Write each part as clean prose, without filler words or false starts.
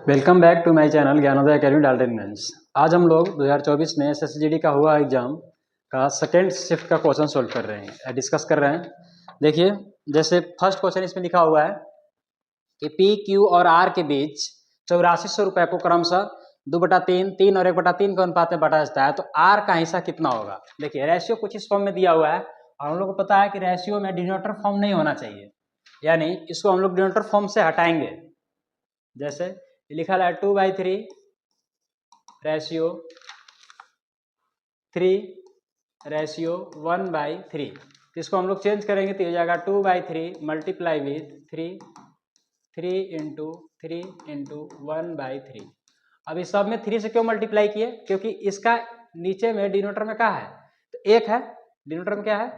Welcome back to my channel Gyanoday academy Daltonganj. आज हम लोग 2024 में एसएसजीडी का हुआ एग्जाम का सेकेंड शिफ्ट का क्वेश्चन सोल्व कर रहे हैं, डिस्कस कर रहे हैं। देखिए, जैसे फर्स्ट क्वेश्चन इसमें लिखा हुआ है कि पी क्यू और आर के बीच 8400 रुपये को क्रमशः 2/3, 3 और 1/3 के अनुपात में बांटा जाता है, तो आर का हिस्सा कितना होगा। देखिए, रेशियो कुछ इस फॉर्म में दिया हुआ है और हम लोग को पता है कि रेशियो में डिनोमिनेटर फॉर्म नहीं होना चाहिए, यानी इसको हम लोग डिनोमिनेटर फॉर्म से हटाएंगे। जैसे लिखा है 2/3 रेशियो 3 रेशियो 1/3, तो इसको हम लोग चेंज करेंगे तो हो जाएगा 2/3 मल्टीप्लाई विथ 3 × 3 × 1/3। अब इस सब में 3 से क्यों मल्टीप्लाई किए, क्योंकि इसका नीचे में डिनोमिनेटर में क्या है, तो 1 है। डिनोमिनेटर में क्या है,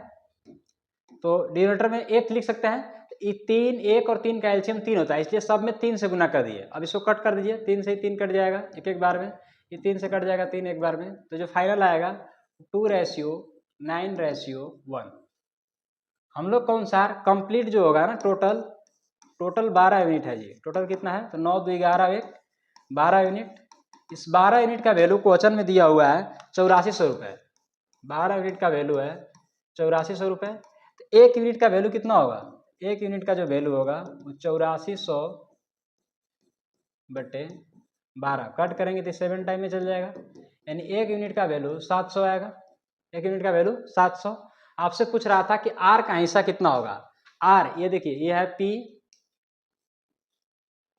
तो डिनोमिनेटर में 1 लिख सकते हैं। 3, 1 और 3 का एलसीएम 3 होता है, इसलिए सब में 3 से गुना कर दिए। अब इसको कट कर दीजिए, 3 से 3 कट जाएगा एक बार में, ये 3 से कट जाएगा 3 एक बार में, तो जो फाइनल आएगा 2:9:1। हम लोग के अनुसार कंप्लीट जो होगा ना, टोटल 12 यूनिट है जी। टोटल कितना है, तो 9 2 11 1 12 यूनिट। इस 12 यूनिट का वैल्यू क्वेश्चन में दिया हुआ है 8400 रुपये। 12 यूनिट का वैल्यू है 8400 रुपये। तो 1 यूनिट का वैल्यू कितना होगा, 1 यूनिट का जो वैल्यू होगा वो 8400/12 कट करेंगे तो 7 टाइम में चल जाएगा, यानी 1 यूनिट का वैल्यू 700 आएगा। 1 यूनिट का वैल्यू 700। आपसे पूछ रहा था कि आर का हिस्सा कितना होगा। आर, ये देखिए, ये है पी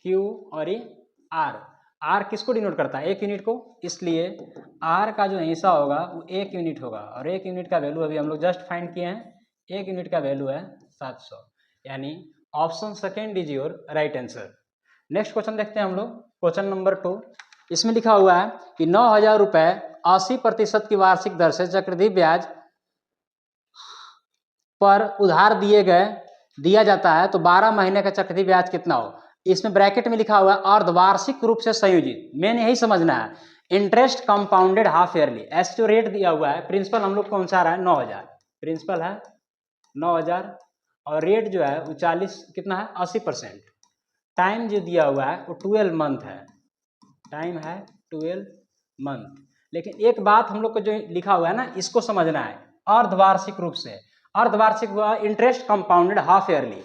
क्यू और ये आर। आर किसको डिनोट करता है, 1 यूनिट को, इसलिए आर का जो हिस्सा होगा वो 1 यूनिट होगा। और 1 यूनिट का वैल्यू अभी हम लोग जस्ट फाइंड किए हैं, 1 यूनिट का वैल्यू है 700, यानी option second is your right answer. Next question देखते हैं हम लोग, क्वेश्चन नंबर 2। इसमें लिखा हुआ है कि 9,000 रुपये 80% की वार्षिक दर से चक्रवृद्धि ब्याज पर उधार दिया जाता है, तो 12 महीने का चक्रवृद्धि ब्याज कितना हो। इसमें ब्रैकेट में लिखा हुआ है अर्धवार्षिक रूप से संयोजित। मेन यही समझना है, इंटरेस्ट कंपाउंडेड हाफ ईयरली। ऐसे जो रेट दिया हुआ है, प्रिंसिपल हम लोग कौन सा रहा है 9,000, प्रिंसिपल है 9,000 और रेट जो है वो 40 कितना है 80%। टाइम जो दिया हुआ है वो 12 मंथ है, टाइम है 12 मंथ। लेकिन एक बात हम लोग को जो लिखा हुआ है ना, इसको समझना है, अर्धवार्षिक रूप से। अर्धवार्षिक हुआ interest compounded half yearly,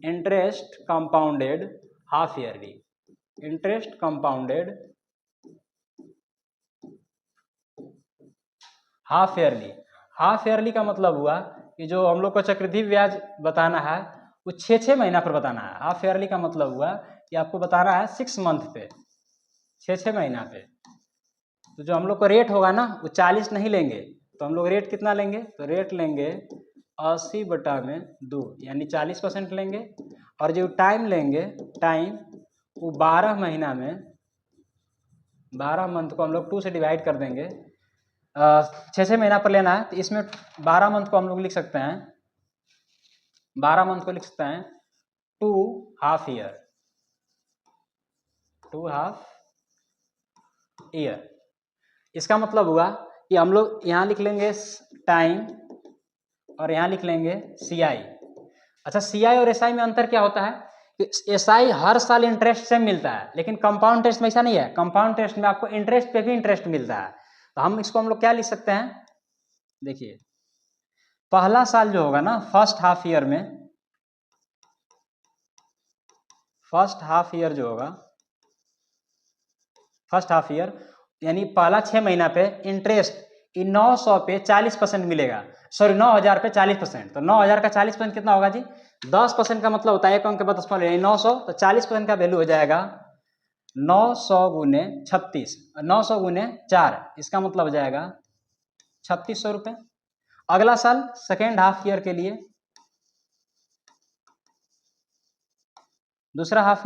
interest compounded half yearly, interest compounded half yearly. Half yearly का मतलब हुआ कि जो हम लोग को चक्रवृद्धि ब्याज बताना है वो 6 महीना पर बताना है। हाफ ईयरली का मतलब हुआ कि आपको बताना है 6 मंथ पे, 6 महीना पे। तो जो हम लोग को रेट होगा ना वो 40 नहीं लेंगे, तो हम लोग रेट कितना लेंगे, तो रेट लेंगे 80/2, यानी 40% लेंगे। और जो टाइम लेंगे, टाइम वो 12 महीना में, 12 मंथ को हम लोग 2 से डिवाइड कर देंगे। 6 महीना पर लेना है, तो इसमें 12 मंथ को हम लोग लिख सकते हैं, 12 मंथ को लिख सकते हैं 2 हाफ ईयर, 2 हाफ ईयर। इसका मतलब हुआ कि हम लोग यहाँ लिख लेंगे टाइम और यहाँ लिख लेंगे CI। अच्छा, CI और SI में अंतर क्या होता है कि SI हर साल इंटरेस्ट से मिलता है, लेकिन कंपाउंड टेस्ट में ऐसा नहीं है। कंपाउंड टेस्ट में आपको इंटरेस्ट पे भी इंटरेस्ट मिलता है। तो हम इसको हम लोग क्या लिख सकते हैं, देखिए, पहला साल जो होगा ना, फर्स्ट हाफ ईयर में, फर्स्ट हाफ ईयर जो होगा, फर्स्ट हाफ ईयर यानी पहला 6 महीना पे इंटरेस्ट 900 पे 40% मिलेगा, सॉरी 9,000 पे 40%। तो 9,000 का 40% कितना होगा जी, 10% का मतलब होता है 1 अंक के बाद 10, 900, तो 40% का वैल्यू हो जाएगा 900 गुने 36, 900 गुने 4, इसका मतलब हो जाएगा 3600 रुपये। अगला साल सेकेंड हाफ ईयर के लिए, दूसरा हाफ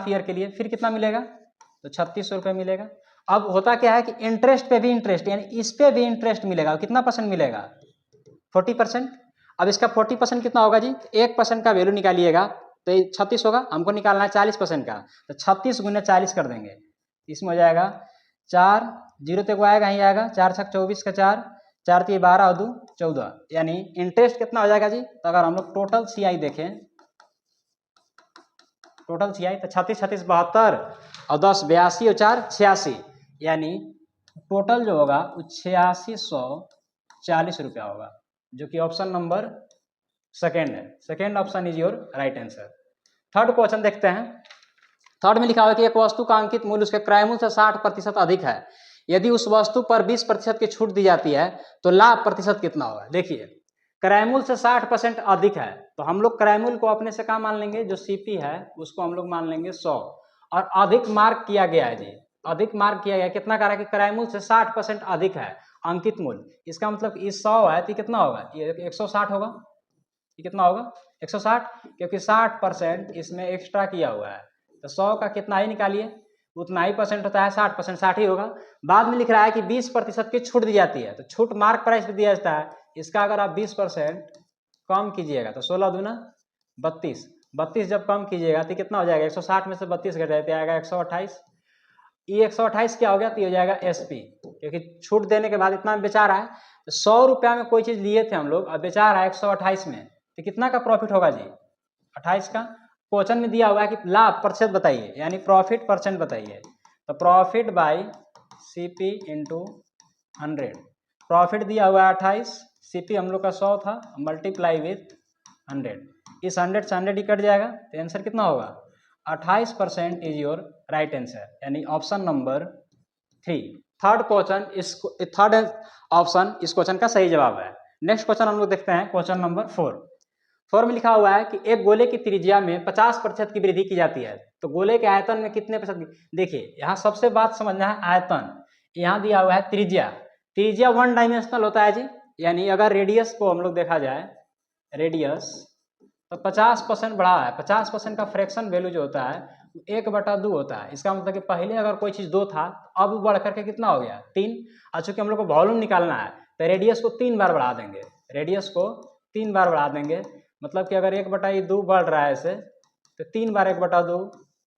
ईयर के लिए फिर कितना मिलेगा, तो 3600 रुपये मिलेगा। अब होता क्या है कि इंटरेस्ट पे भी इंटरेस्ट, यानी इस पे भी इंटरेस्ट मिलेगा। कितना परसेंट मिलेगा, 40%। अब इसका 40% कितना होगा जी, 1% का वैल्यू निकालिएगा तो 36 होगा, हमको निकालना है 40% का, तो 36 गुने 40 कर देंगे, इसमें हो जाएगा 4 जीरो तक आएगा, ही आएगा 4 छक 24 का 4, 4 3 12 और 2 14, यानी इंटरेस्ट कितना हो जाएगा जी। तो अगर हम लोग टोटल CI देखें, टोटल CI तो 36 36 72 और 10 82 और 4 86, यानी टोटल जो होगा वो 8640 रुपया होगा, जो कि ऑप्शन नंबर सेकेंड है। Second option is your right answer. Third question देखते हैं। थर्ड में लिखा हुआ है कि एक वस्तु का अंकित मूल्य उसके क्रय मूल्य से 60% अधिक है, यदि उस वस्तु पर 20% की छूट दी जाती है तो लाभ प्रतिशत कितना होगा। देखिए क्रय मूल्य से 60% अधिक है, तो हम लोग क्रय मूल्य को अपने से क्या मान लेंगे, जो सीपी है उसको हम लोग मान लेंगे 100, और अधिक मार्क किया गया है जी, अधिक मार्क किया गया कितना कह रहा है कि क्रय मूल्य से 60% अधिक है अंकित मूल्य, इसका मतलब इस 100 है तो कितना होगा, ये 160 होगा। ये कितना होगा 160, क्योंकि 60% इसमें एक्स्ट्रा किया हुआ है, तो 100 का कितना ही निकालिए, उतना ही परसेंट होता है, 60% 60 ही होगा। बाद में लिख रहा है कि 20% की छूट दी जाती है, तो छूट मार्क प्राइस पे दिया जाता है, इसका अगर आप 20% कम कीजिएगा तो 16 दूना 32, 32 जब कम कीजिएगा तो कितना हो जाएगा, 160 में से 32 घट जाए तो आएगा 128। ये 128 क्या हो गया, तो ये हो जाएगा एसपी, क्योंकि छूट देने के बाद इतना बेचा रहा है, तो 100 रुपया में कोई चीज़ लिए थे हम लोग, अब बेचा रहा है 128 में, तो कितना का प्रॉफिट होगा जी, 28 का। क्वेश्चन में दिया हुआ है कि लाभ प्रतिशत बताइए, यानी प्रॉफिट परसेंट बताइए, तो profit by CP into 100, profit दिया हुआ है 28, सीपी हम लोग का 100 था, मल्टीप्लाई विथ 100, इस 100 से 100 ही कट जाएगा, तो आंसर कितना होगा 28% इज योर राइट आंसर, यानी option number 3। Third question third option इस क्वेश्चन का सही जवाब है। नेक्स्ट क्वेश्चन हम लोग देखते हैं, क्वेश्चन नंबर 4 में लिखा हुआ है कि एक गोले की त्रिज्या में 50% की वृद्धि की जाती है, तो गोले के आयतन में कितने प्रतिशत। देखिए यहाँ सबसे बात समझना है आयतन, यहाँ दिया हुआ है त्रिज्या, त्रिज्या 1 डायमेंशनल होता है जी, यानी अगर रेडियस को हम लोग देखा जाए, रेडियस तो 50% बढ़ा है, 50% का फ्रैक्शन वैल्यू जो होता है 1/2 होता है, इसका मतलब कि पहले अगर कोई चीज़ 2 था अब बढ़ करके कितना हो गया 3, और चूंकि हम लोग को वॉल्यूम निकालना है तो रेडियस को 3 बार बढ़ा देंगे, रेडियस को 3 बार बढ़ा देंगे, मतलब कि अगर 1/2 बढ़ रहा है ऐसे, तो 3 बार 1/2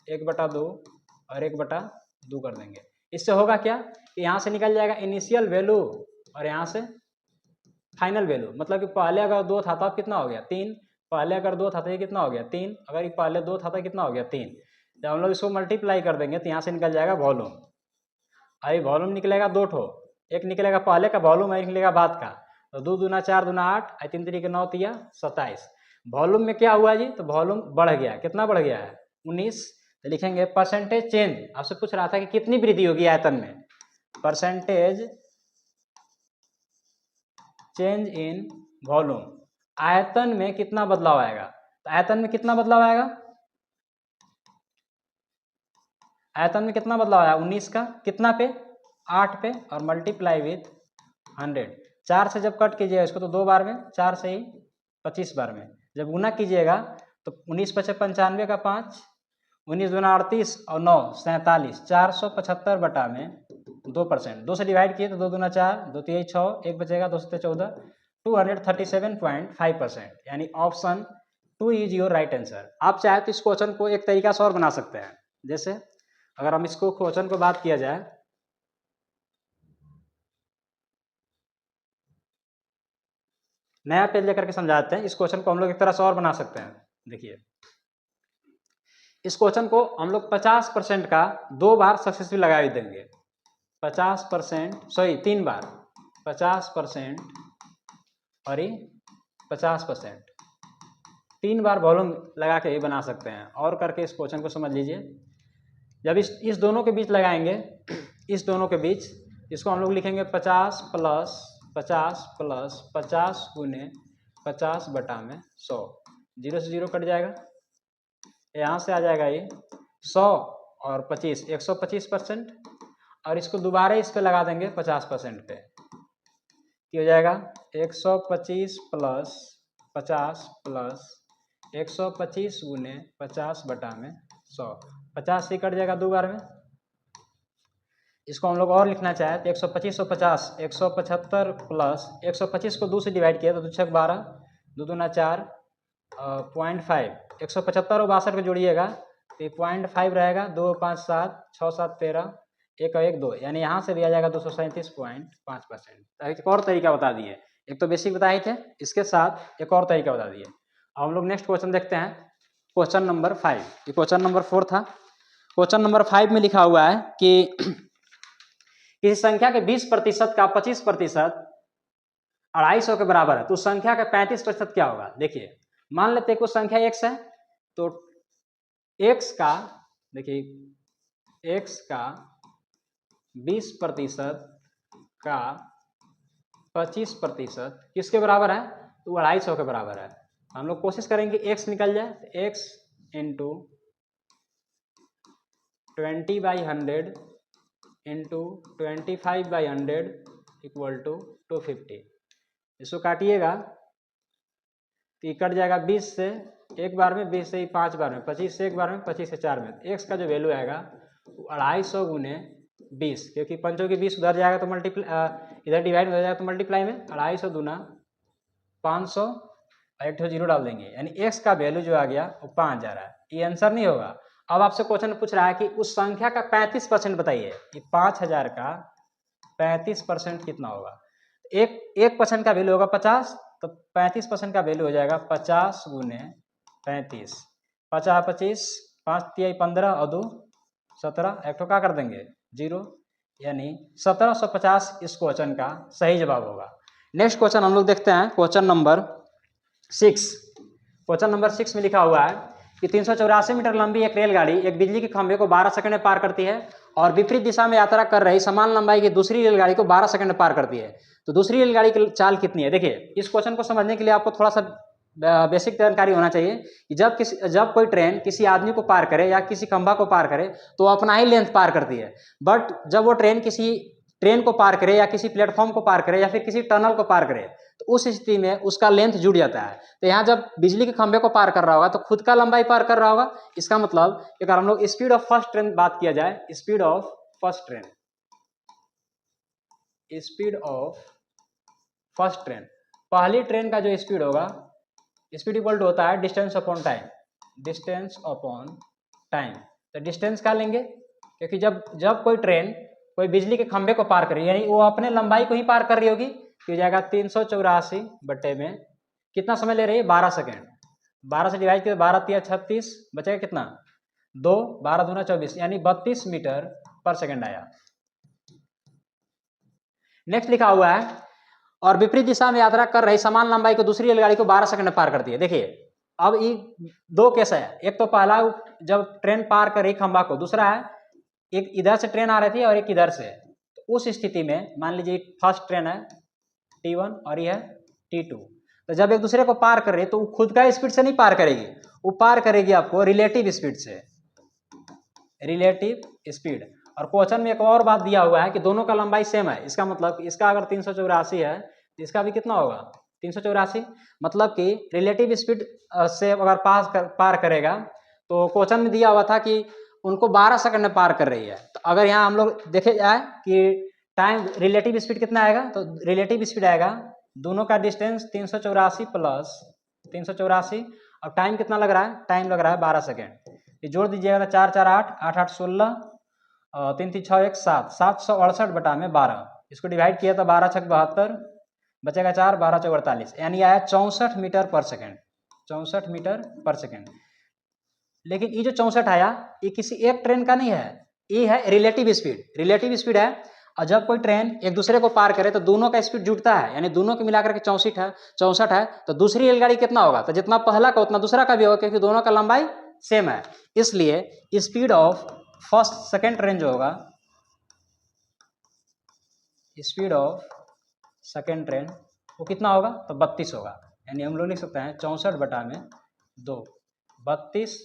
1/2 और 1/2 कर देंगे। इससे होगा क्या कि यहाँ से निकल जाएगा इनिशियल वैल्यू और यहाँ से फाइनल वैल्यू, मतलब कि पहले अगर 2 था तब कितना हो गया 3, पहले अगर 2 था तो ये कितना हो गया 3, अगर ये पहले 2 था तो कितना हो गया 3, जब हम लोग इसको मल्टीप्लाई कर देंगे तो यहाँ से निकल जाएगा वॉल्यूम, अभी वॉल्यूम निकलेगा 2 ठो, एक निकलेगा पहले का वॉल्यूम, एक निकलेगा बाद का, तो 2 दूना 4 दूना 8, 3 3 9 तिया 27, वॉल्यूम में क्या हुआ जी, तो वॉल्यूम बढ़ गया, कितना बढ़ गया है 19, तो लिखेंगे परसेंटेज चेंज, आपसे पूछ रहा था कि कितनी वृद्धि होगी आयतन में, परसेंटेज चेंज इन वॉल्यूम, आयतन में कितना बदलाव आएगा, तो आयतन में कितना बदलाव आएगा, आयतन में कितना बदलाव आया 19 का कितना पे 8 पे और मल्टीप्लाई विथ 100, 4 से जब कट कीजिएगा इसको तो 2 बार में, 4 से ही 25 बार में, जब गुना कीजिएगा तो 19 × 5 = 95 का 5, 19 दूना 38 और 9 47, 475 बटा में 2%, 2 से डिवाइड किए तो 2 दूना 4, 2 तिहाई 6, 1 बचेगा 2 से 14, 237.5%, यानी option 2 is your right answer. आप चाहे तो इस क्वेश्चन को एक तरीका से और बना सकते हैं, जैसे अगर हम इसको क्वेश्चन को बात किया जाए, नया पेज लेकर के समझाते हैं, इस क्वेश्चन को हम लोग एक तरह से और बना सकते हैं। देखिए इस क्वेश्चन को हम लोग 50% का 2 बार सक्सेसफुल लगा देंगे, 50% सॉरी 3 बार 50% और ये 50%, 3 बार वॉल्यूम लगा के ही बना सकते हैं। और करके इस क्वेश्चन को समझ लीजिए, जब इस दोनों के बीच लगाएंगे, इस दोनों के बीच इसको हम लोग लिखेंगे 50 + 50 + 50 गुने 50 बटा में 100, 0 से 0 कट जाएगा, यहाँ से आ जाएगा ये 100 और 25 125%, और इसको दोबारा इस पे लगा देंगे 50% पे, ये हो जाएगा 125 + 50 + 125 गुने 50 बटा में 100, 50 से कट जाएगा 2 बार में, इसको हम लोग और लिखना चाहे तो 125 और 50 175 प्लस 125 को 2 से डिवाइड किया तो 2 6 12, 2 दूना 4, 0.5, 175 और 62 को जोड़िएगा तो 0.5 रहेगा, 2 5 7 6 7 13, 1 और 1 2, यानी यहाँ से भी आ जाएगा 237.5%। एक और तरीका बता दिए, एक तो बेसिक बताए थे, इसके साथ एक और तरीका बता दिए। अब हम लोग नेक्स्ट क्वेश्चन देखते हैं, क्वेश्चन नंबर 5, ये क्वेश्चन नंबर 4 था। क्वेश्चन नंबर 5 में लिखा हुआ है कि किसी संख्या के 20% का 25% 250 के बराबर है, तो उस संख्या का 35% क्या होगा। देखिए मान लेते हैं कुछ संख्या x है, तो x का, देखिए x का 20% का 25% किसके बराबर है, तो 250 के बराबर है। हम लोग कोशिश करेंगे x निकल जाए, तो x into 20/100 into 25/100 equal to 250। इसको काटिएगा तो ये कट जाएगा 20 से एक बार में, 20 से ही 5 बार में, 25 से एक बार में, 25 से 4 में। x का जो वैल्यू आएगा वो 250 गुने 20, क्योंकि पंचों की 20 उधर जाएगा तो मल्टीप्लाई, इधर डिवाइड हो जाएगा तो मल्टीप्लाई में 250 दूना 500 और एक जीरो डाल देंगे, यानी x का वैल्यू जो आ गया वो 5000 है। ये आंसर नहीं होगा। अब आपसे क्वेश्चन पूछ रहा है कि उस संख्या का 35% बताइए। ये 5000 का 35% कितना होगा। एक परसेंट का वैल्यू होगा 50, तो 35% का वैल्यू हो जाएगा 50 गुने 35, 50 25, 5 तिहाई 15 और 2 17, एक तो क्या कर देंगे 0, यानी 1750 इस क्वेश्चन का सही जवाब होगा। नेक्स्ट क्वेश्चन हम लोग देखते हैं, क्वेश्चन नंबर 6। क्वेश्चन नंबर 6 में लिखा हुआ है कि 384 मीटर लंबी एक रेलगाड़ी एक बिजली के खंभे को 12 सेकंड में पार करती है और विपरीत दिशा में यात्रा कर रही समान लंबाई की दूसरी रेलगाड़ी को 12 सेकंड में पार करती है। तो दूसरी रेलगाड़ी की चाल कितनी है। देखिए इस क्वेश्चन को समझने के लिए आपको थोड़ा सा बेसिक जानकारी होना चाहिए कि जब कोई ट्रेन किसी आदमी को पार करे या किसी खंभा को पार करे तो अपना ही लेंथ पार करती है, बट जब वो ट्रेन को पार करे या किसी प्लेटफॉर्म को पार करे या फिर किसी टनल को पार करे तो उस स्थिति में उसका लेंथ जुड़ जाता है। तो यहाँ जब बिजली के खंभे को पार कर रहा होगा तो खुद का लंबाई पार कर रहा होगा। इसका मतलब अगर हम लोग स्पीड ऑफ फर्स्ट ट्रेन बात किया जाए, स्पीड ऑफ फर्स्ट ट्रेन, पहली ट्रेन का जो स्पीड होगा, स्पीड इक्वल टू होता है डिस्टेंस अपॉन टाइम। तो डिस्टेंस क्या लेंगे, क्योंकि जब कोई ट्रेन कोई बिजली के खंभे को पार कर रही है यानी वो अपने लंबाई को ही पार कर रही होगी, तो जाएगा 384 बटे में कितना समय ले रही है 12 सेकेंड। 12 से डिवाइड किया 12 तिया 36, बचेगा कितना 2, 12 दूना 24, यानी 32 मीटर पर सेकेंड आया। नेक्स्ट लिखा हुआ है और विपरीत दिशा में यात्रा कर रही समान लंबाई को दूसरी रेलगाड़ी को 12 सेकंड में पार करती है। देखिए अब ये दो केस है, एक तो पहला जब ट्रेन पार कर रही खंभा को, दूसरा है एक इधर से ट्रेन आ रही थी और एक इधर से। तो उस स्थिति में मान लीजिए फर्स्ट ट्रेन है T1 और ये है T2, तो जब एक दूसरे को पार कर रही है तो वो खुद का स्पीड से नहीं पार करेगी, वो पार करेगी आपको रिलेटिव स्पीड से, रिलेटिव स्पीड। और क्वेश्चन में एक और बात दिया हुआ है कि दोनों का लंबाई सेम है। इसका मतलब इसका अगर 384 है तो इसका भी कितना होगा 384, मतलब कि रिलेटिव स्पीड से अगर पार करेगा। तो क्वेश्चन में दिया हुआ था कि उनको 12 सेकंड में पार कर रही है। तो अगर यहाँ हम लोग देखे जाए कि टाइम रिलेटिव स्पीड कितना आएगा, तो रिलेटिव स्पीड आएगा दोनों का डिस्टेंस 384 प्लस 384 और टाइम कितना लग रहा है, टाइम लग रहा है 12 सेकेंड। ये जोड़ दीजिएगा तो 4 4 8 8 8 16 3 3 6 1 7 768 बटा में 12, इसको डिवाइड किया तो 12 6 72, बचेगा 4 12 4 48, यानी आया 64 मीटर पर सेकेंड, 64 मीटर पर सेकेंड। लेकिन ये जो 64 आया ये किसी एक ट्रेन का नहीं है, ये है रिलेटिव स्पीड, रिलेटिव स्पीड है। और जब कोई ट्रेन एक दूसरे को पार करे तो दोनों का स्पीड जुड़ता है, यानी दोनों के मिलाकर के 64 है। तो दूसरी रेलगाड़ी कितना होगा, तो जितना पहला का उतना दूसरा का भी होगा, क्योंकि दोनों का लंबाई सेम है। इसलिए speed of first second train जो होगा, स्पीड ऑफ सेकेंड ट्रेन वो कितना होगा, तो 32 होगा। यानी हम लोग लिख सकते हैं 64 बटा में 2, 32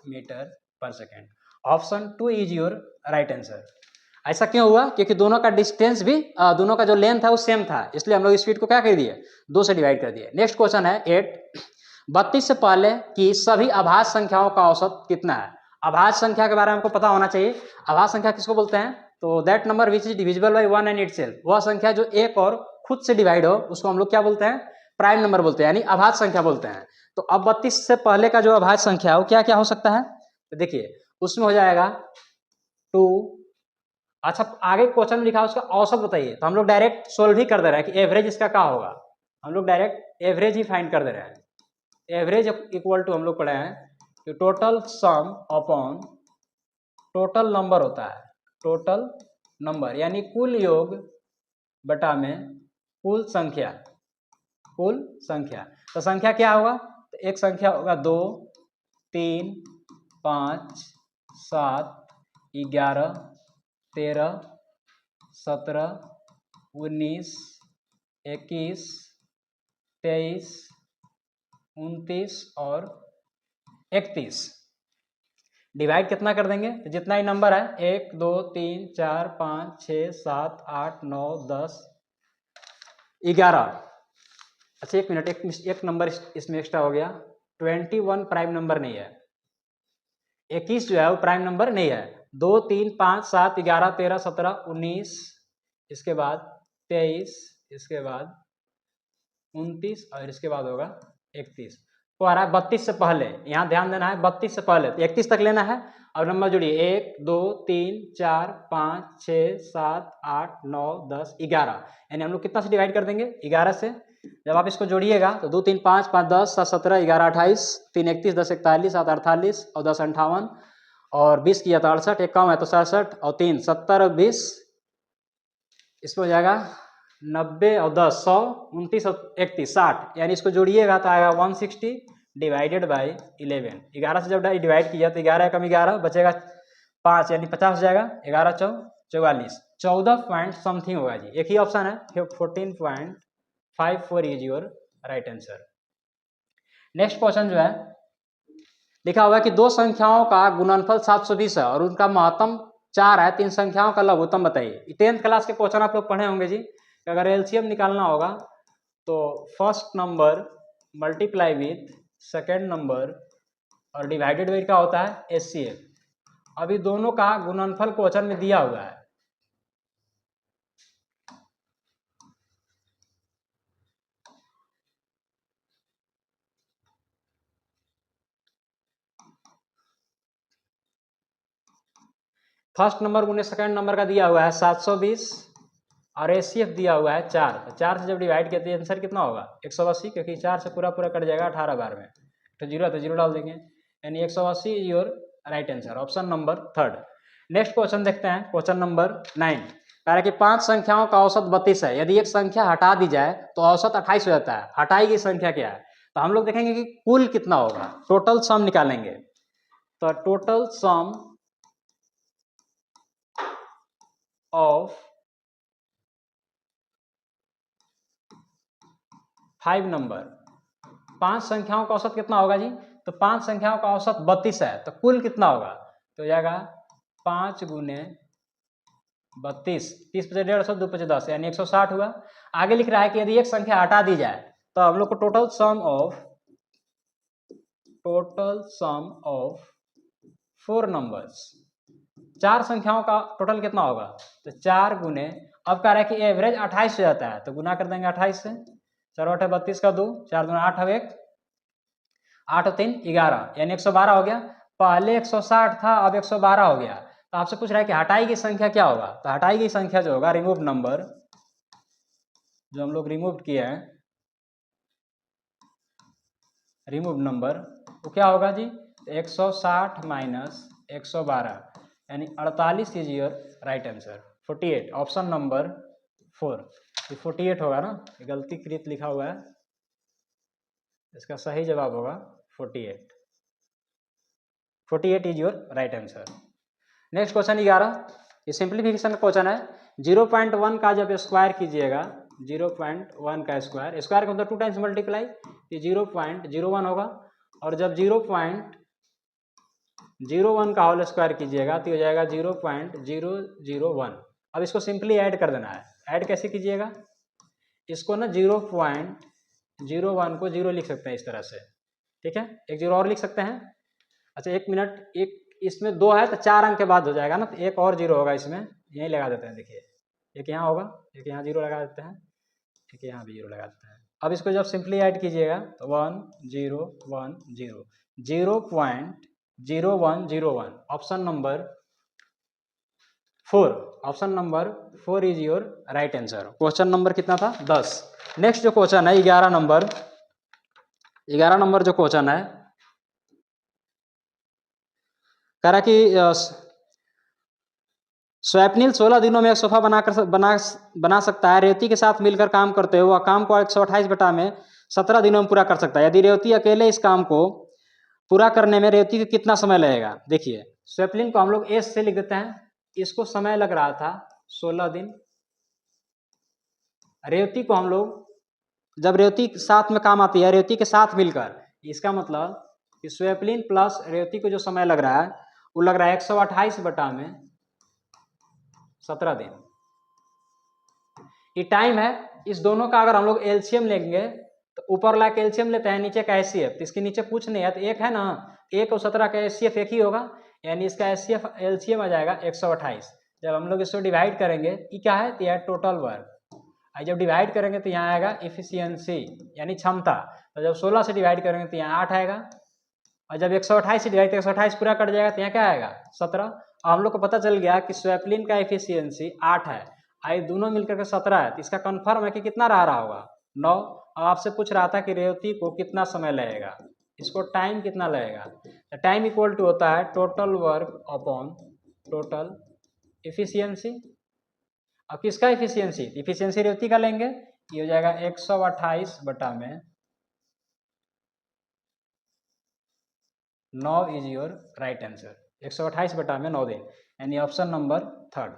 मीटर पर second. Option 2 is your right answer. ऐसा क्यों हुआ, क्योंकि दोनों का डिस्टेंस भी दोनों का जो लेंथ है वो सेम था, इसलिए हम लोग स्पीड को क्या कर दिए 2 से डिवाइड कर दिए। नेक्स्ट क्वेश्चन है 8, 32 से पहले की सभी अभाज्य संख्याओं का औसत कितना है। अभाज्य संख्या के बारे में हमको पता होना चाहिए। अभाज्य संख्या किसको बोलते हैं, तो that number which is divisible by 1 and itself, वह संख्या जो एक और खुद से डिवाइड हो उसको हम लोग क्या बोलते हैं, प्राइम नंबर बोलते हैं, यानी अभाज्य संख्या बोलते हैं। तो अब 32 से पहले का जो अभाज्य संख्या है वो क्या क्या हो सकता है, तो देखिए उसमें हो जाएगा 2। अच्छा आगे क्वेश्चन लिखा है उसका औसत बताइए, तो हम लोग डायरेक्ट सोल्व ही कर दे रहे हैं कि एवरेज इसका क्या होगा, हम लोग डायरेक्ट एवरेज ही फाइंड कर दे रहे हैं। एवरेज इक्वल टू हम लोग पढ़े हैं कि total sum upon total number होता है, टोटल नंबर यानी कुल योग बटा में कुल संख्या, कुल संख्या। तो संख्या क्या होगा, तो एक संख्या होगा 2, 3, 5, 7, 11, 13, 17, 19, 21, 23, 29 और 31। डिवाइड कितना कर देंगे, तो जितना ही नंबर है 1, 2, 3, 4, 5, 6, 7, 8, 9, 10, 11। अच्छा एक मिनट, एक नंबर इसमें एक्स्ट्रा हो गया, 21 प्राइम नंबर नहीं है, 21 जो है वो प्राइम नंबर नहीं है। 2, 3, 5, 7, 11, 13, 17, 19, इसके बाद 23, इसके बाद 29 और इसके बाद होगा 31। तो आ रहा है 32 से पहले, यहाँ ध्यान देना है 32 से पहले, तो 31 तक लेना है और नंबर जोड़िए 1, 2, 3, 4, 5, 6, 7, 8, 9, 10, 11। यानी हम लोग कितना से डिवाइड कर देंगे, 11 से। जब आप इसको जोड़िएगा तो 2, 3, 5, 5, 10, 7, 17, 11, 28, 3, 31, 10, 41, 7, 48 और 10, 58 और 20 किया तो 68, 51 है तो 67 और 3, 70 और 20, इसमें हो जाएगा 90 और 10, 100, 29 और 31, 60। यानी इसको जोड़िएगा तो आएगा 160 डिवाइडेड बाई 11। 11 से जब डिवाइड किया तो 11 कम 11 बचेगा 5 यानी 50 हो जाएगा। 11 चौ 44, 14 पॉइंट समथिंग होगा जी। एक ही ऑप्शन है 14.54 is your right answer. Next question जो है लिखा हुआ है कि दो संख्याओं का गुणनफल 720 है और उनका महत्तम 4 है, 3 संख्याओं का लघुत्तम बताइए। 10th क्लास के क्वेश्चन आप लोग पढ़े होंगे जी। अगर एलसीएम निकालना होगा तो first number multiply with second number और डिवाइडेड बाई क्या होता है, एचसीएफ। अभी दोनों का गुणनफल क्वेश्चन में दिया हुआ है। फर्स्ट नंबर गुने सेकेंड नंबर का दिया हुआ है 720 और एचसीएफ दिया हुआ है 4। तो 4 से जब डिवाइड किया तो आंसर कितना होगा 180, क्योंकि 4 से पूरा पूरा कट जाएगा 18 बार में। तो जीरो डाल देंगे यानी 180 is your right answer, option number 3rd। Next question देखते हैं, क्वेश्चन नंबर 9। कह रहा है कि 5 संख्याओं का औसत 32 है, यदि एक संख्या हटा दी जाए तो औसत 28 हो जाता है, हटाई गई संख्या क्या है। तो हम लोग देखेंगे कि कुल कितना होगा, टोटल सम निकालेंगे। तो टोटल सम ऑफ 5 नंबर, 5 संख्याओं का औसत कितना होगा जी, तो 5 संख्याओं का औसत 32 है, तो कुल कितना होगा, तो हो जाएगा 5 गुने 32, 30 पचे 150, 2 पचे 10 यानी 160 हुआ। आगे लिख रहा है कि यदि एक संख्या हटा दी जाए तो हम लोग को टोटल सम ऑफ 4 नंबर्स, 4 संख्याओं का टोटल कितना होगा, तो 4 गुने, अब कह रहा है कि एवरेज 28 हो जाता है तो गुना कर देंगे 28 से। 4 8 32 का 2, 4 2 8 1, 8 और 3 11 यानी 112 हो गया। पहले 160 था अब 112 हो गया। तो आपसे पूछ रहा है कि हटाई गई संख्या क्या होगा, तो हटाई गई संख्या जो होगा, रिमूव नंबर जो हम लोग रिमूव किए हैं, रिमूव नंबर वो क्या होगा जी, 160 माइनस 112 यानी 48 is your right answer, 48, option number 4। 48 होगा ना, गलती कृत लिखा हुआ है, इसका सही जवाब होगा 48। 48 is your right answer. Next question 11, ये सिंप्लीफिकेशन का क्वेश्चन है। 0.1 का जब स्क्वायर कीजिएगा, 0.1 का स्क्वायर, स्क्वायर का मतलब 2 टाइम्स मल्टीप्लाई, ये 0.01 होगा। और जब 0.01 का होल स्क्वायर कीजिएगा तो हो जाएगा 0.001। अब इसको सिंपली ऐड कर देना है। ऐड कैसे कीजिएगा, इसको ना 0.01 को 0 लिख सकते हैं इस तरह से, ठीक है, एक 0 और लिख सकते हैं। अच्छा एक मिनट, एक इसमें 2 है तो 4 अंक के बाद हो जाएगा ना, तो एक और 0 होगा इसमें, यहीं लगा देते हैं। देखिए एक यहाँ होगा, एक यहाँ 0 लगा देते हैं, ठीक है, यहाँ भी 0 लगा देते हैं। अब इसको जब सिंपली ऐड कीजिएगा तो 1 0 1 0, 0.0101, option number 4, option number 4 is your right answer. Question number कितना था 10। नेक्स्ट जो क्वेश्चन है 11 नंबर, 11 नंबर जो क्वेश्चन है कह रहा कि स्वैप्निल 16 दिनों में एक सोफा बना सकता है। रेवती के साथ मिलकर काम करते हुए वह काम को 128 बटा में 17 दिनों में पूरा कर सकता है। यदि रेवती अकेले इस काम को पूरा करने में रेवती को कितना समय लगेगा? देखिए, स्वैप्निल को हम लोग एस से लिख देते हैं। इसको समय लग रहा था 16 दिन। रेवती को हम लोग, जब रेवती साथ में काम आती है, रेवती के साथ मिलकर, इसका मतलब कि स्वैप्निल प्लस रेवती को जो समय लग रहा है वो लग रहा है 128 बटा में 17 दिन। ये टाइम है। इस दोनों का अगर हम लोग एलसीएम लेंगे तो ऊपर वाला का एलसीएम लेते हैं, नीचे का एचसीएफ। तो इसके नीचे कुछ नहीं है तो एक है ना, 1 और 17 का एचसीएफ एक ही होगा, यानी इसका एचसीएफ एलसीएम आ जाएगा 128। जब हम लोग इसको डिवाइड करेंगे, ये क्या है? तो यह टोटल वर्क। जब डिवाइड करेंगे तो यहाँ आएगा इफिशियंसी यानी क्षमता। तो जब 16 से डिवाइड करेंगे तो यहाँ 8 आएगा, और जब 128 से डिवाइड, 128 पूरा कट जाएगा तो यहाँ क्या आएगा? 17। और हम लोग को पता चल गया कि स्वैप्निल का एफिशिएंसी 8 है, आई दोनों मिलकर के 17 है। तो इसका कंफर्म है कि कितना रहा होगा? 9। अब आपसे पूछ रहा था कि रेवती को कितना समय लगेगा, इसको टाइम कितना लगेगा? तो टाइम इक्वल टू होता है total work upon total efficiency. अब किसका इफिशियंसी? इफिशियंसी रेवती का लेंगे, ये हो जाएगा 128 बटा में 9 इज योर राइट आंसर। 128 बटा में 9 दिन, यानी ऑप्शन नंबर 3।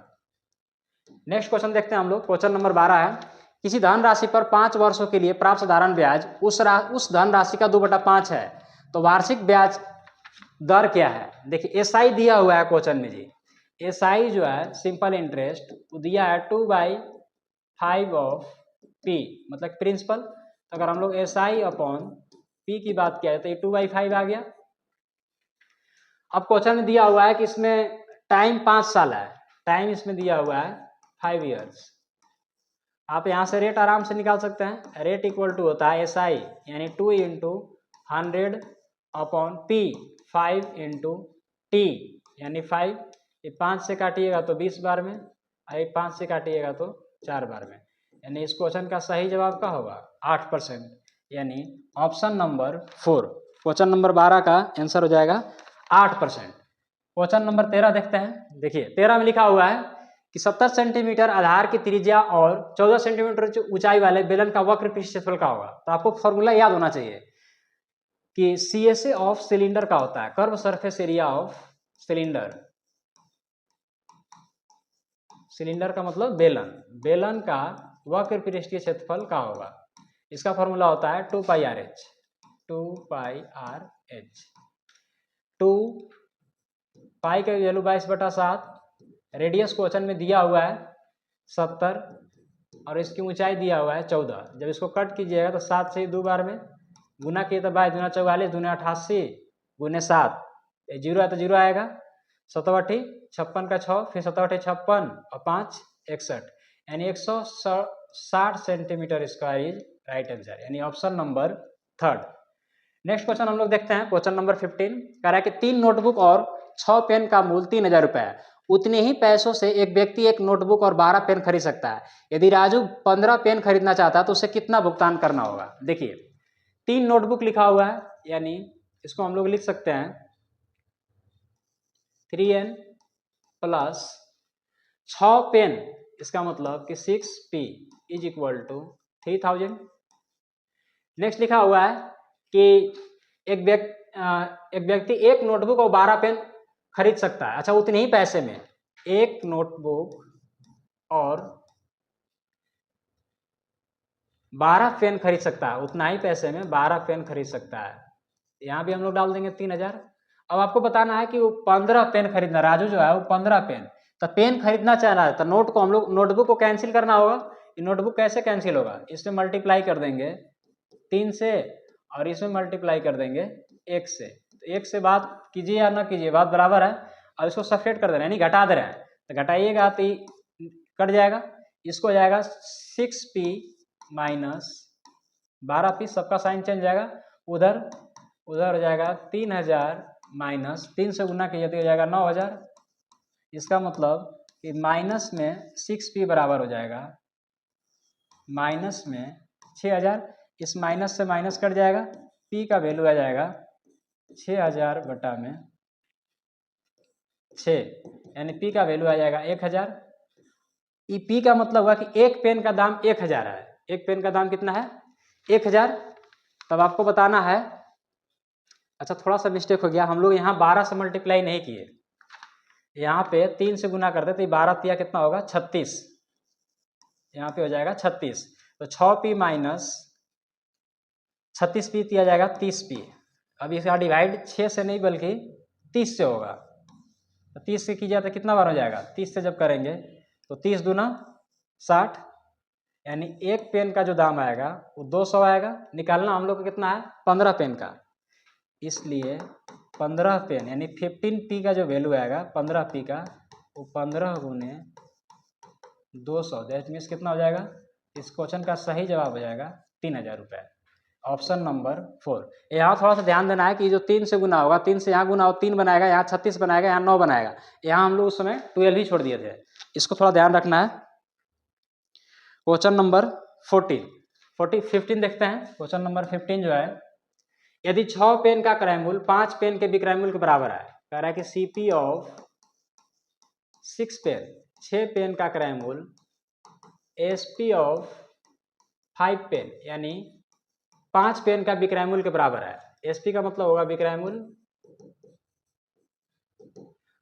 नेक्स्ट क्वेश्चन देखते हैं हम लोग। क्वेश्चन नंबर 12 है, किसी धन राशि पर 5 वर्षों के लिए प्राप्त साधारण ब्याज उस धन राशि का 2/5 है, तो वार्षिक ब्याज दर क्या है? देखिए, एसआई दिया हुआ है क्वेश्चन में जी। एसआई जो है सिंपल इंटरेस्ट दिया है 2/5 ऑफ पी, मतलब प्रिंसिपल। तो अगर हम लोग एसआई अपॉन पी की बात किया तो ये 2/5 आ गया। अब क्वेश्चन में दिया हुआ है कि इसमें टाइम 5 साल है, टाइम इसमें दिया हुआ है 5 ईयर्स। आप यहाँ से रेट आराम से निकाल सकते हैं। रेट इक्वल टू होता है SI यानी 2 × 100 अपॉन P 5 × T यानी 5। ये 5 से काटिएगा तो 20 बार में, और ये 5 से काटिएगा तो 4 बार में, यानी इस क्वेश्चन का सही जवाब क्या होगा? 8%, यानी ऑप्शन नंबर 4। क्वेश्चन नंबर 12 का आंसर हो जाएगा 8%। क्वेश्चन नंबर 13 देखते हैं। देखिए, 13 में लिखा हुआ है कि 70 सेंटीमीटर आधार की त्रिज्या और 14 सेंटीमीटर ऊंचाई वाले बेलन का वक्र पृष्ठ क्षेत्रफल का होगा। तो आपको फॉर्मूला याद होना चाहिए कि CSA ऑफ सिलेंडर का होता है curve surface area of cylinder. Cylinder का मतलब बेलन, बेलन का वक्र पृष्ठीय क्षेत्रफल का होगा। इसका फॉर्मूला होता है 2πRh। 2πRh 2 पाई का वैल्यू 22/7, रेडियस क्वेश्चन में दिया हुआ है 70 और इसकी ऊंचाई दिया हुआ है 14। जब इसको कट कीजिएगा तो 7 से 2 बार में गुना किए तो 22 दूना 44 दूना 88 गुने 7, 0 है तो 0 आएगा। 7 56 का 6, फिर 7 56 और 5 61, यानी 160 centimetre square is right answer, यानी ऑप्शन नंबर 3। नेक्स्ट क्वेश्चन हम लोग देखते हैं। क्वेश्चन नंबर 15 कह रहा है कि 3 नोटबुक और 6 पेन का मूल्य 3000 रुपये है। उतने ही पैसों से एक व्यक्ति 1 नोटबुक और 12 पेन खरीद सकता है। यदि राजू 15 पेन खरीदना चाहता है तो उसे कितना भुगतान करना होगा? देखिए, 3 नोटबुक लिखा हुआ है, यानी इसको हम लोग लिख सकते हैं 3n प्लस 6 पेन, इसका मतलब कि 6p is equal to 3000। Next लिखा हुआ है कि एक व्यक्ति 1 नोटबुक और 12 पेन खरीद सकता है। अच्छा, उतने ही पैसे में 1 नोटबुक और 12 पेन खरीद सकता है, उतना ही पैसे में 12 पेन खरीद सकता है। यहाँ भी हम लोग डाल देंगे 3000। अब आपको बताना है कि वो 15 पेन खरीदना, राजू जो है वो 15 पेन, तो पेन खरीदना चाह रहा है तो नोट को हम लोग नोटबुक को कैंसिल करना होगा। ये नोटबुक कैसे कैंसिल होगा? इसमें मल्टीप्लाई कर देंगे 3 से और इसमें मल्टीप्लाई कर देंगे 1 से। तो 1 से बात कीजिए या ना कीजिए, बात बराबर है। और इसको सब्ट्रैक्ट कर दे रहे हैं, यानी घटा दे रहे हैं, तो घटाइएगा तो कट जाएगा। इसको हो जाएगा 6p माइनस 12p, सबका साइन चेंज जाएगा, उधर हो जाएगा 3000 माइनस 3 से गुना कीजिए तो हो जाएगा 9000। इसका मतलब कि माइनस में 6p बराबर हो जाएगा माइनस में 6000। इस माइनस से माइनस कट जाएगा, p का वैल्यू आ जाएगा 6000 बटा में 6, यानी P का वैल्यू आ जाएगा 1000। P का मतलब हुआ कि एक पेन का दाम 1000 है। एक पेन का दाम कितना है? 1000। तब आपको बताना है, अच्छा थोड़ा सा मिस्टेक हो गया, हम लोग यहाँ 12 से मल्टीप्लाई नहीं किए, यहाँ पे 3 से गुना करते तो 12 तिया कितना होगा? 36। यहाँ पे हो जाएगा 36। तो 6P माइनस 36P दिया जाएगा 30P। अब इसका डिवाइड 6 से नहीं बल्कि 30 से होगा। तो 30 से कीजिए तो कितना बार हो जाएगा? 30 से जब करेंगे तो 30 दूना 60, यानी एक पेन का जो दाम आएगा वो 200 आएगा। निकालना हम लोग को कितना है? 15 पेन का। इसलिए 15 पेन यानी 15P का जो वैल्यू आएगा 15P का, वो 15 गुने 200, दैट मीन्स कितना हो जाएगा? इस क्वेश्चन का सही जवाब हो जाएगा 3000 रुपये। Option number 4। यहाँ थोड़ा सा ध्यान देना है कि जो 3 से गुना होगा, 3 से यहाँ गुना हो 3 बनाएगा, यहाँ 36 बनाएगा, यहाँ 9 बनाएगा। यहाँ हम लोग उस समय 12 ही छोड़ दिए थे, इसको थोड़ा ध्यान रखना है। क्वेश्चन नंबर 15 देखते हैं। क्वेश्चन नंबर 15 जो है, यदि 6 पेन का क्रय मूल्य 5 पेन के विक्रय मूल्य के बराबर है, कह रहा है कि CP ऑफ 6 पेन, 6 पेन का क्रय मूल्य SP ऑफ 5 पेन यानी 5 पेन का विक्रय मूल्य के बराबर है। SP का मतलब होगा विक्रय मूल्य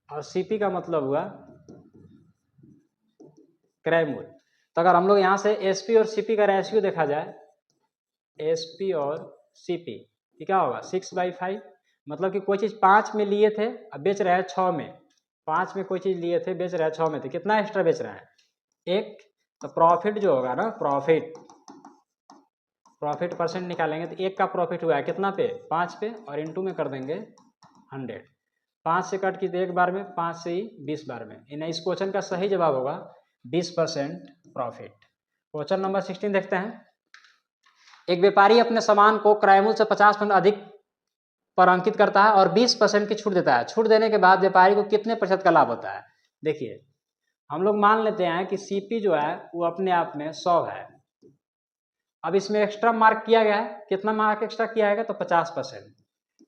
और CP का मतलब हुआ क्रय मूल्य। तो अगर हम लोग यहाँ से SP और CP का रेशियो देखा जाए, SP और CP कि क्या होगा? 6/5। मतलब कि कोई चीज़ 5 में लिए थे, अब बेच रहे हैं 6 में। 5 में कोई चीज़ लिए थे, बेच रहे हैं 6 में, तो कितना एक्स्ट्रा बेच रहे हैं? 1। तो प्रॉफिट जो होगा ना, प्रॉफिट परसेंट निकालेंगे तो 1 का प्रॉफिट हुआ है कितना पे? 5 पे, और इनटू में कर देंगे 100। 5 से कट की तो एक बार में, 5 से ही 20 बार में। इस क्वेश्चन का सही जवाब होगा 20% प्रॉफिट। क्वेश्चन नंबर 16 देखते हैं। एक व्यापारी अपने सामान को क्रय मूल्य से 50% अधिक पर अंकित करता है और 20% की छूट देता है। छूट देने के बाद व्यापारी को कितने प्रतिशत का लाभ होता है? देखिए, हम लोग मान लेते हैं कि CP जो है वो अपने आप में 100 है। अब इसमें एक्स्ट्रा मार्क किया गया है, कितना मार्क एक्स्ट्रा किया गया? तो 50%।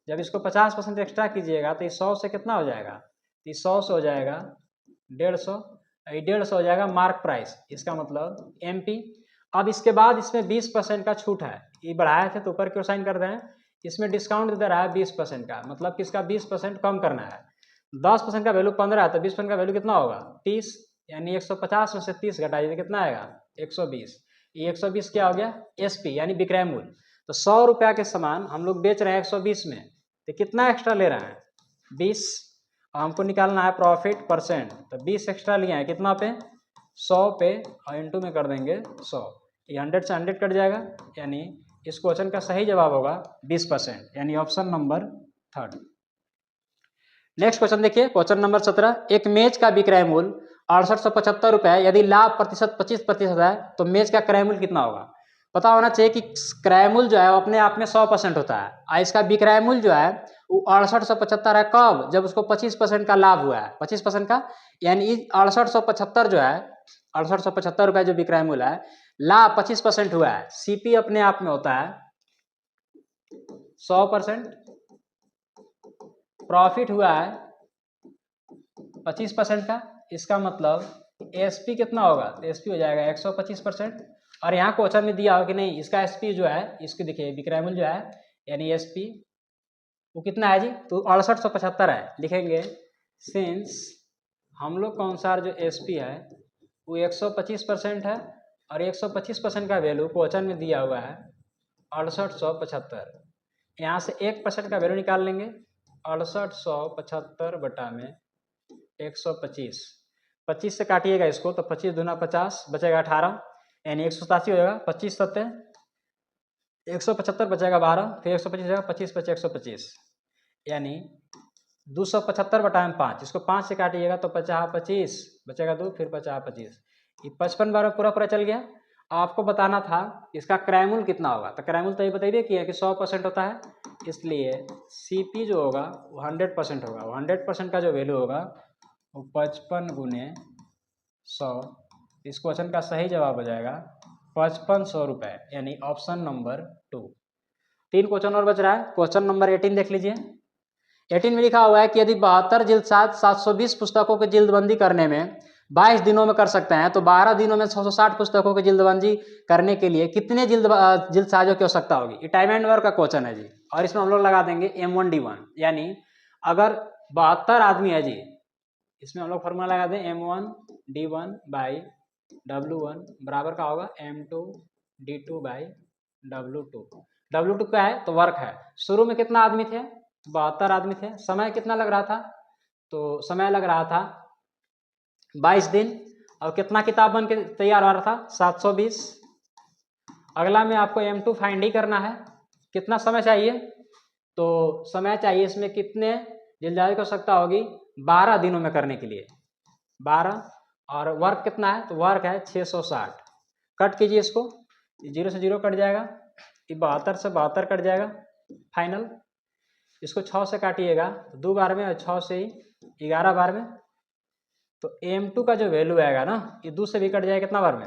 जब इसको 50% एक्स्ट्रा कीजिएगा तो 100 से कितना हो जाएगा? 100 से हो जाएगा 150, 150 हो जाएगा मार्क प्राइस, इसका मतलब MP। अब इसके बाद इसमें 20% का छूट है, ये बढ़ाए थे तो ऊपर क्यों साइन कर रहे हैं? इसमें डिस्काउंट दे रहा है 20% का, मतलब कि इसका 20% कम करना है। 10% का वैल्यू 15 है तो 20% का वैल्यू कितना होगा? 30, यानी 150 में से 30 घटाइए तो कितना आएगा? 120। ये 120 क्या हो गया? SP यानी विक्रय मूल्य। तो 100 रुपया के सामान हम लोग बेच रहे हैं 120 में, तो कितना एक्स्ट्रा ले रहे हैं? 20। हमको निकालना है प्रॉफिट परसेंट, तो 20 एक्स्ट्रा लिए हैं कितना पे? 100 पे, और इंटू में कर देंगे 100। ये 100 से 100 कट जाएगा, यानी इस क्वेश्चन का सही जवाब होगा 20%, यानी ऑप्शन नंबर 3। नेक्स्ट क्वेश्चन देखिए, क्वेश्चन नंबर 17। एक मेज का विक्रय मूल्य 6875 रुपये, यदि लाभ प्रतिशत 25% है तो मेज का क्रय मूल्य कितना होगा? पता होना चाहिए कि क्रय मूल्य जो है वो अपने आप में 100% होता है, और इसका विक्रय मूल्य जो है वो 6875 है। कब? जब उसको 25% का लाभ हुआ है, 25% का, यानी 6875 जो है, 6875 रुपये जो विक्रय मूल्य है, लाभ 25% हुआ है। CP अपने आप में होता है 100%, प्रॉफिट हुआ है 25% का, इसका मतलब SP कितना होगा? तो SP हो जाएगा 125%। और यहाँ क्वेश्चन में दिया हो कि नहीं, इसका SP जो है, इसको देखिए विक्रय मूल्य जो है यानी SP वो कितना है जी? तो 6875 है। लिखेंगे सिंस हम लोग का अनुसार जो SP है वो 125% है, और 125% का वैल्यू क्वेश्चन में दिया हुआ है 6875। यहाँ से 1% का वैल्यू निकाल लेंगे, 6875 बटा में 125, 25 से काटिएगा इसको तो 25 दूना 50, बचेगा 18, यानी 187 हो जाएगा। 25 सत्ते 175 बचेगा 12, फिर 125 जाएगा, 25 बचे 125, यानी 275 बटा में 5, इसको 5 से काटिएगा तो 50-25 बचेगा 2, फिर 50-25, ये 55 बार में पूरा पूरा चल गया। आपको बताना था इसका क्रय मूल्य कितना होगा, तो क्रय मूल्य तो ये बताइए कि 100% होता है, इसलिए CP जो होगा वो 100% होगा। 100% का जो वैल्यू होगा वो 55 गुने 100। इस क्वेश्चन का सही जवाब हो जाएगा 5500 रुपये, यानी ऑप्शन नंबर 2। 3 क्वेश्चन और बच रहा है। क्वेश्चन नंबर 18 देख लीजिए। 18 में लिखा हुआ है कि यदि 72 जिल्द 720 पुस्तकों की जिल्दबंदी करने में 22 दिनों में कर सकते हैं तो 12 दिनों में 660 पुस्तकों की जिल्दबंदी करने के लिए कितने जिल्द साजों की आवश्यकता होगी। ये टाइम एंड वर्क का क्वेश्चन है जी, और इसमें हम लोग लगा देंगे M1D1, यानी अगर 72 आदमी है जी, इसमें हम लोग फॉर्मूला लगा दें M1D1 बाई W1 बराबर का होगा M2D2 बाई W2। W2 क्या है तो वर्क है। शुरू में कितना आदमी थे, 72 आदमी थे। समय कितना लग रहा था, तो समय लग रहा था 22 दिन, और कितना किताब बन के तैयार हो रहा था 720। अगला में आपको M2 फाइंड ही करना है, कितना समय चाहिए, तो समय चाहिए इसमें कितने जिल्दाजी की आवश्यकता होगी 12 दिनों में करने के लिए 12, और वर्क कितना है तो वर्क है 660। कट कीजिए इसको, 0 से 0 कट जाएगा, 72 से 72 कट जाएगा फाइनल। इसको 6 से काटिएगा 2 बार में और 6 से 11 बार में, तो M2 का जो वैल्यू आएगा ना, ये 2 से भी कट जाएगा कितना बार में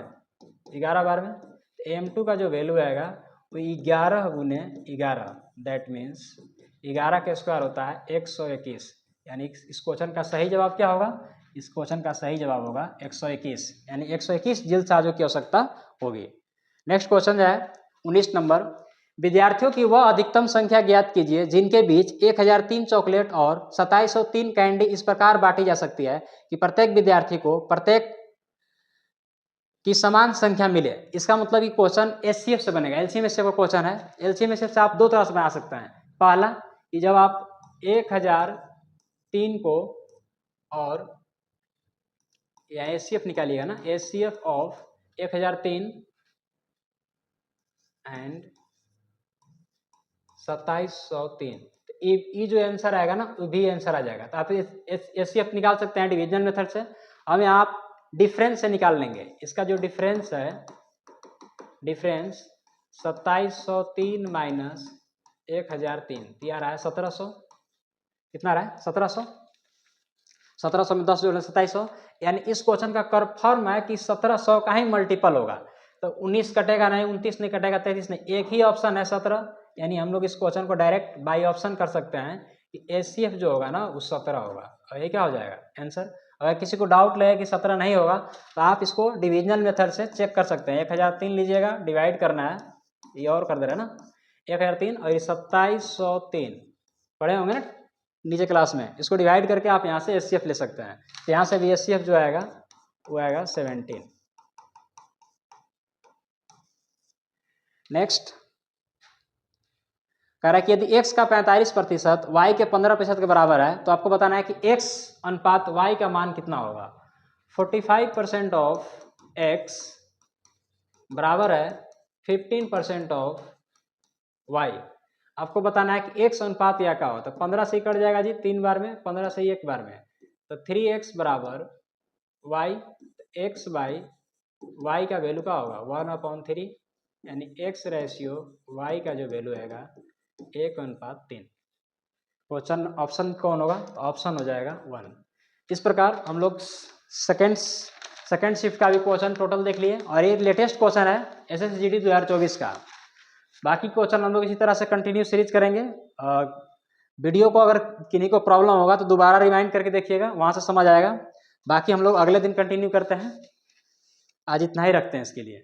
11 बार में। तो M2 का जो वैल्यू आएगा वो 11 गुने 11, दैट मीन्स 11 का स्क्वायर होता है 121। यानी इस क्वेश्चन का सही जवाब क्या होगा, इस क्वेश्चन का सही जवाब होगा 121, यानी 121 जिल्द साजों की आवश्यकता होगी। नेक्स्ट क्वेश्चन है 19 नंबर, विद्यार्थियों की वह अधिकतम संख्या ज्ञात कीजिए जिनके बीच 1003 चॉकलेट और 2703 कैंडी इस प्रकार बांटी जा सकती है कि प्रत्येक विद्यार्थी को प्रत्येक की समान संख्या मिले। इसका मतलब कि क्वेश्चन एचसीएफ से बनेगा, एलसीएम एचसीएफ का क्वेश्चन है। एलसीएम एचसीएफ से आप दो तरह से बना सकते हैं। पहला कि जब आप 1003 को और या एचसीएफ निकालिएगा ना, एचसीएफ ऑफ 1003 एंड 2703, ये जो आंसर आएगा ना वो भी आंसर आ जाएगा। तो आप एचसीएफ निकाल सकते हैं डिवीजन मेथड से। हम आप डिफरेंस से निकाल लेंगे। इसका जो डिफरेंस है, डिफरेंस 2703 माइनस 1003, तो आ रहा है 1700। कितना रहा है 1700, 1700 में 10 जोड़े 2700, यानी इस क्वेश्चन का कंफर्म है कि 1700 का ही मल्टीपल होगा। तो 19 कटेगा नहीं, 29 नहीं कटेगा, 33 नहीं, एक ही ऑप्शन है 17। यानी हम लोग इस क्वेश्चन को डायरेक्ट बाई ऑप्शन कर सकते हैं कि एचसीएफ जो होगा ना वो 17 होगा, और ये क्या हो जाएगा आंसर। अगर किसी को डाउट लगे कि 17 नहीं होगा तो आप इसको डिविजनल मेथड से चेक कर सकते हैं। 1003 लीजिएगा, डिवाइड करना है, ये और कर दे रहे हैं ना 1003, और ये 2703 पढ़े होंगे ना नीचे क्लास में। इसको डिवाइड करके आप यहाँ से एचसीएफ ले सकते हैं। तो यहाँ से भी एचसीएफ जो आएगा वो आएगा 17। नेक्स्ट कह रहा है कि यदि x का 45% y के 15% के बराबर है तो आपको बताना है कि x अनुपात y का मान कितना होगा। 45% ऑफ x बराबर है 15% ऑफ y। आपको बताना है कि x अनुपात या क्या होता है। 15 से कट जाएगा जी 3 बार में, 15 से 1 बार में, तो 3x बराबर y, x बाई y का वैल्यू क्या होगा 1/3, यानी x रेशियो y का जो वैल्यू आएगा 1/3। क्वेश्चन ऑप्शन कौन होगा, ऑप्शन हो जाएगा 1। इस प्रकार हम लोग सेकेंड शिफ्ट का भी क्वेश्चन टोटल देख लिए, और ये लेटेस्ट क्वेश्चन है SSGD 2024 का। बाकी क्वेश्चन हम लोग इसी तरह से कंटिन्यू सीरीज करेंगे। वीडियो को अगर किन्हीं को प्रॉब्लम होगा तो दोबारा रिवाइंड करके देखिएगा, वहाँ से समझ आएगा। बाकी हम लोग अगले दिन कंटिन्यू करते हैं। आज इतना ही रखते हैं इसके लिए।